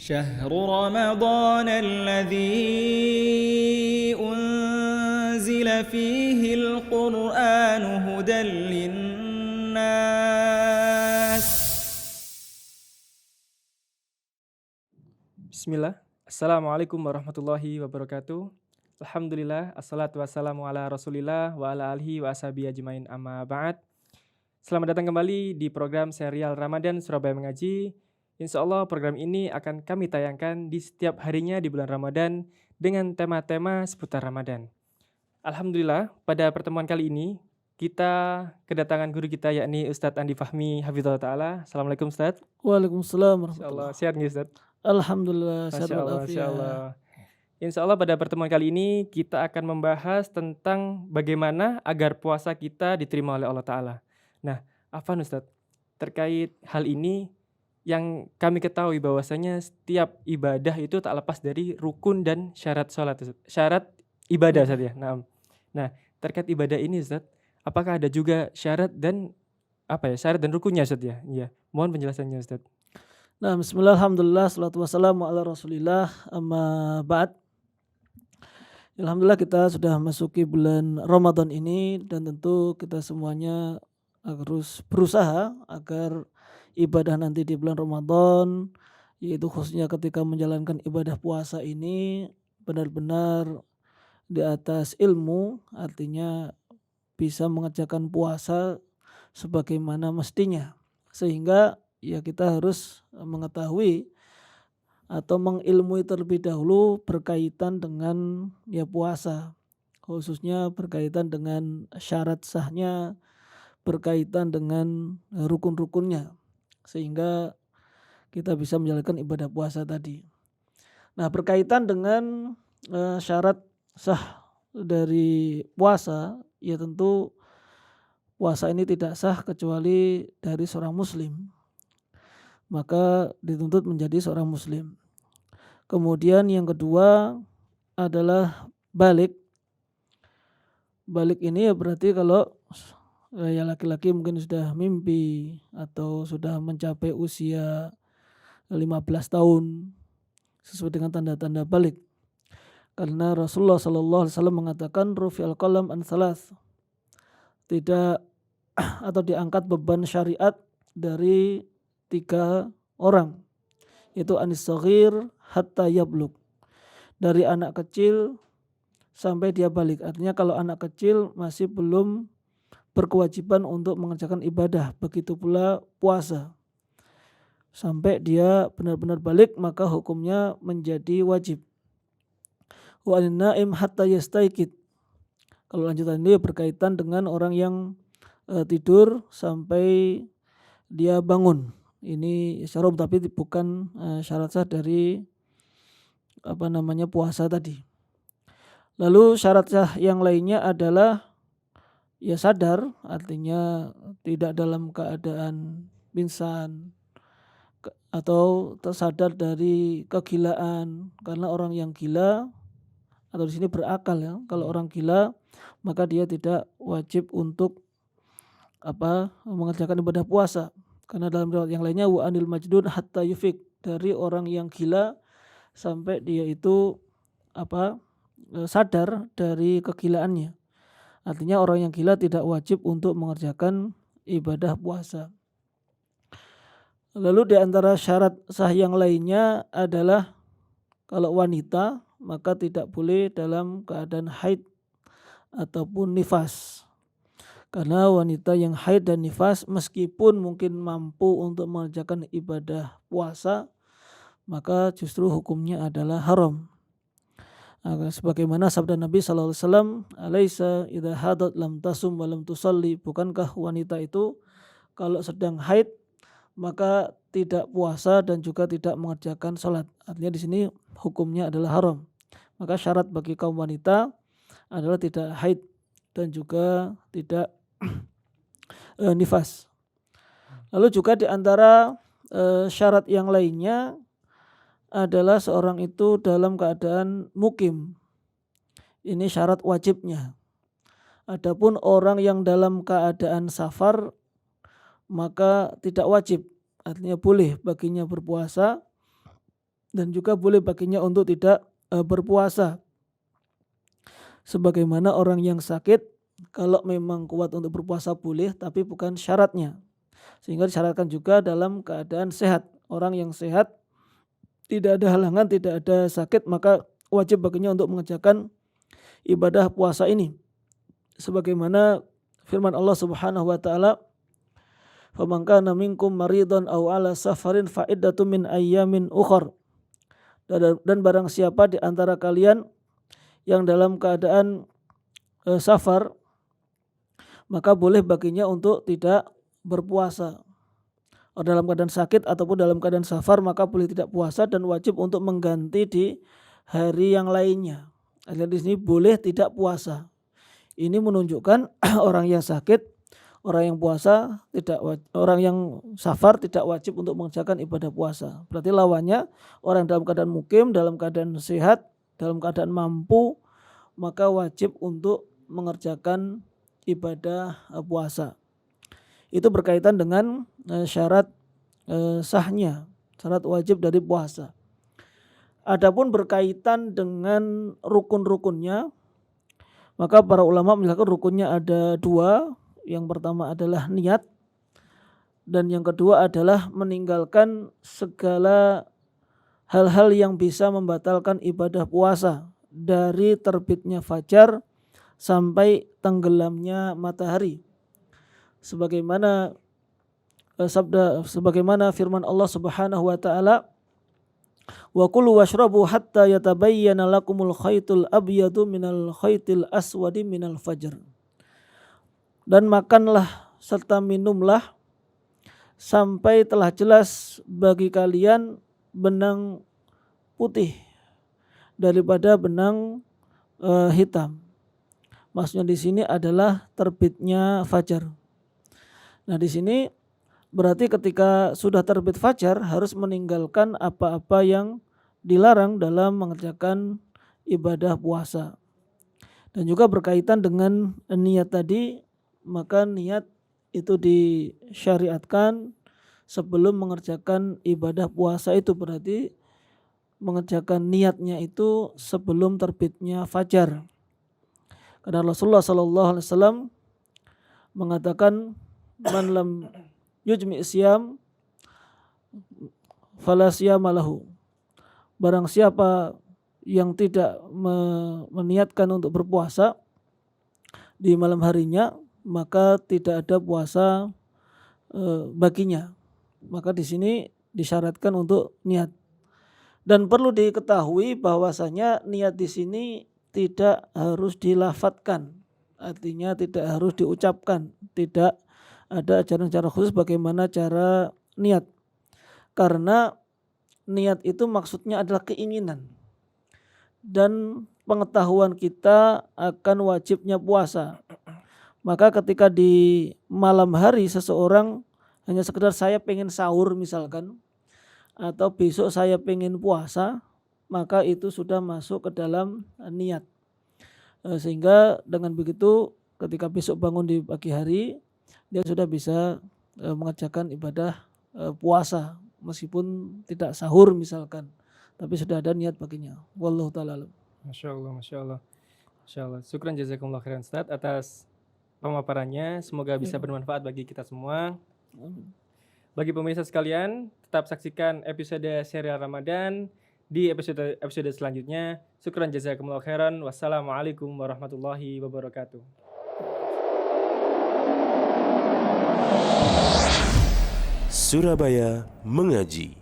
شهر رمضان الذي أنزل فيه القرآن هدى للناس. Bismillah. Assalamualaikum warahmatullahi wabarakatuh. Alhamdulillah, assalatu wassalamu ala rasulillah wa ala alihi wa ashabihi ajmain amma ba'd. Selamat datang kembali di program serial Ramadan Surabaya Mengaji. Insya Allah program ini akan kami tayangkan di setiap harinya di bulan Ramadan dengan tema-tema seputar Ramadan. Alhamdulillah, pada pertemuan kali ini kita kedatangan guru kita yakni Ustadz Andi Fahmi Hafizahullah Ta'ala. Assalamualaikum Ustadz. Waalaikumsalam Insya Allah warahmatullah. sehat nih Ustadz. Alhamdulillah sehat Masya Allah, Masya walafiat. Allah. Insya Allah pada pertemuan kali ini kita akan membahas tentang bagaimana agar puasa kita diterima oleh Allah Ta'ala. Nah, Afan Ustadz, terkait hal ini yang kami ketahui bahwasanya setiap ibadah itu tak lepas dari rukun dan syarat sholat, Ustadz. Syarat ibadah Ustadz ya. Nah, terkait ibadah ini Ustadz, apakah ada juga syarat dan syarat dan rukunnya Ustadz ya? Iya, mohon penjelasannya Ustadz. Nah, bismillah, alhamdulillah, salatu wassalamu ala rasulillah, amma ba'd. Alhamdulillah kita sudah masuki bulan Ramadan ini dan tentu kita semuanya harus berusaha agar ibadah nanti di bulan Ramadan, yaitu khususnya ketika menjalankan ibadah puasa ini benar-benar di atas ilmu, artinya bisa mengerjakan puasa sebagaimana mestinya. Sehingga ya kita harus mengetahui atau mengilmui terlebih dahulu berkaitan dengan ya puasa, khususnya berkaitan dengan syarat sahnya, berkaitan dengan rukun-rukunnya, sehingga kita bisa menjalankan ibadah puasa tadi. Nah, berkaitan dengan syarat sah dari puasa, ya tentu puasa ini tidak sah kecuali dari seorang muslim, maka dituntut menjadi seorang muslim. Kemudian yang kedua adalah balik. Balik ini ya berarti kalau ya laki-laki mungkin sudah mimpi atau sudah mencapai usia 15 tahun sesuai dengan tanda-tanda balik. Karena Rasulullah SAW mengatakan rufi'al qalam an thalath, tidak atau diangkat beban syariat dari 3 orang, yaitu anis saghir hatta yablug, dari anak kecil sampai dia balik. Artinya kalau anak kecil masih belum berkewajiban untuk mengerjakan ibadah, begitu pula puasa. Sampai dia benar-benar balik maka hukumnya menjadi wajib. Wa anin naim hatta yastaiqid. Kalau lanjutan ini berkaitan dengan orang yang tidur sampai dia bangun. Ini syarat tapi bukan syarat sah dari puasa tadi. Lalu syarat sah yang lainnya adalah ya sadar, artinya tidak dalam keadaan pingsan atau tersadar dari kegilaan, karena orang yang gila atau di sini berakal ya. Kalau orang gila maka dia tidak wajib untuk mengerjakan ibadah puasa. Karena dalam riwayat yang lainnya wa anil majdun hatta yufik, dari orang yang gila sampai dia itu sadar dari kegilaannya. Artinya orang yang gila tidak wajib untuk mengerjakan ibadah puasa. Lalu di antara syarat sah yang lainnya adalah kalau wanita maka tidak boleh dalam keadaan haid ataupun nifas. Karena wanita yang haid dan nifas meskipun mungkin mampu untuk mengerjakan ibadah puasa, maka justru hukumnya adalah haram. Sebagaimana sabda Nabi SAW, alaisa idha hadat lam tasum wa lam tusalli, bukankah wanita itu kalau sedang haid maka tidak puasa dan juga tidak mengerjakan salat. Artinya di sini hukumnya adalah haram. Maka syarat bagi kaum wanita adalah tidak haid dan juga tidak nifas. Lalu juga di antara syarat yang lainnya adalah seorang itu dalam keadaan mukim. Ini syarat wajibnya. Adapun orang yang dalam keadaan safar maka tidak wajib, artinya boleh baginya berpuasa dan juga boleh baginya untuk tidak berpuasa. Sebagaimana orang yang sakit, kalau memang kuat untuk berpuasa boleh, tapi bukan syaratnya. Sehingga disyaratkan juga dalam keadaan sehat. Orang yang sehat, tidak ada halangan, tidak ada sakit, maka wajib baginya untuk mengerjakan ibadah puasa ini. Sebagaimana firman Allah Subhanahu wa taala, "Faman kana minkum maridhan aw ala safarin fa iddatun min ayyamin ukhar." Dan barang siapa di antara kalian yang dalam keadaan safar, maka boleh baginya untuk tidak berpuasa. Dalam keadaan sakit ataupun dalam keadaan safar, maka boleh tidak puasa dan wajib untuk mengganti di hari yang lainnya. Artinya di sini boleh tidak puasa. Ini menunjukkan orang yang sakit, orang yang puasa tidak, orang yang safar tidak wajib untuk mengerjakan ibadah puasa. Berarti lawannya orang dalam keadaan mukim, dalam keadaan sehat, dalam keadaan mampu, maka wajib untuk mengerjakan ibadah puasa. Itu berkaitan dengan syarat sahnya, syarat wajib dari puasa. Adapun berkaitan dengan rukun-rukunnya, maka para ulama menjelaskan rukunnya ada 2. Yang pertama adalah niat, dan yang kedua adalah meninggalkan segala hal-hal yang bisa membatalkan ibadah puasa dari terbitnya fajar sampai tenggelamnya matahari. Sebagaimana firman Allah Subhanahu wa taala, "Wa kulu washrabu hatta yatabayyana lakumul khaytul abyadu minal khaytil aswadi minal fajr." Dan makanlah serta minumlah sampai telah jelas bagi kalian benang putih daripada benang hitam. Maksudnya di sini adalah terbitnya fajar. Nah, di sini berarti ketika sudah terbit fajar harus meninggalkan apa-apa yang dilarang dalam mengerjakan ibadah puasa. Dan juga berkaitan dengan niat tadi, maka niat itu disyariatkan sebelum mengerjakan ibadah puasa itu, berarti mengerjakan niatnya itu sebelum terbitnya fajar. Karena Rasulullah SAW mengatakan, "Man lam yujmi' siyam fala siyama lahu." Barang siapa yang tidak meniatkan untuk berpuasa di malam harinya, maka tidak ada puasa baginya. Maka di sini disyaratkan untuk niat. Dan perlu diketahui bahwasanya niat di sini tidak harus dilafadzkan, artinya tidak harus diucapkan, tidak ada ajaran cara khusus bagaimana cara niat. Karena niat itu maksudnya adalah keinginan dan pengetahuan kita akan wajibnya puasa. Maka ketika di malam hari seseorang hanya sekedar saya pengen sahur misalkan, atau besok saya pengen puasa, maka itu sudah masuk ke dalam niat. Sehingga dengan begitu ketika besok bangun di pagi hari, dia sudah bisa mengerjakan ibadah puasa meskipun tidak sahur misalkan, tapi sudah ada niat baginya. Wallahu ta'ala. Masya Allah, Masya Allah. Masya Allah. Syukran jazakumullah khairan Ustaz atas pemaparannya. Semoga bisa bermanfaat bagi kita semua. Bagi pemirsa sekalian, tetap saksikan episode serial Ramadan di episode selanjutnya. Syukran jazakumullah khairan. Wassalamualaikum warahmatullahi wabarakatuh. Surabaya Mengaji.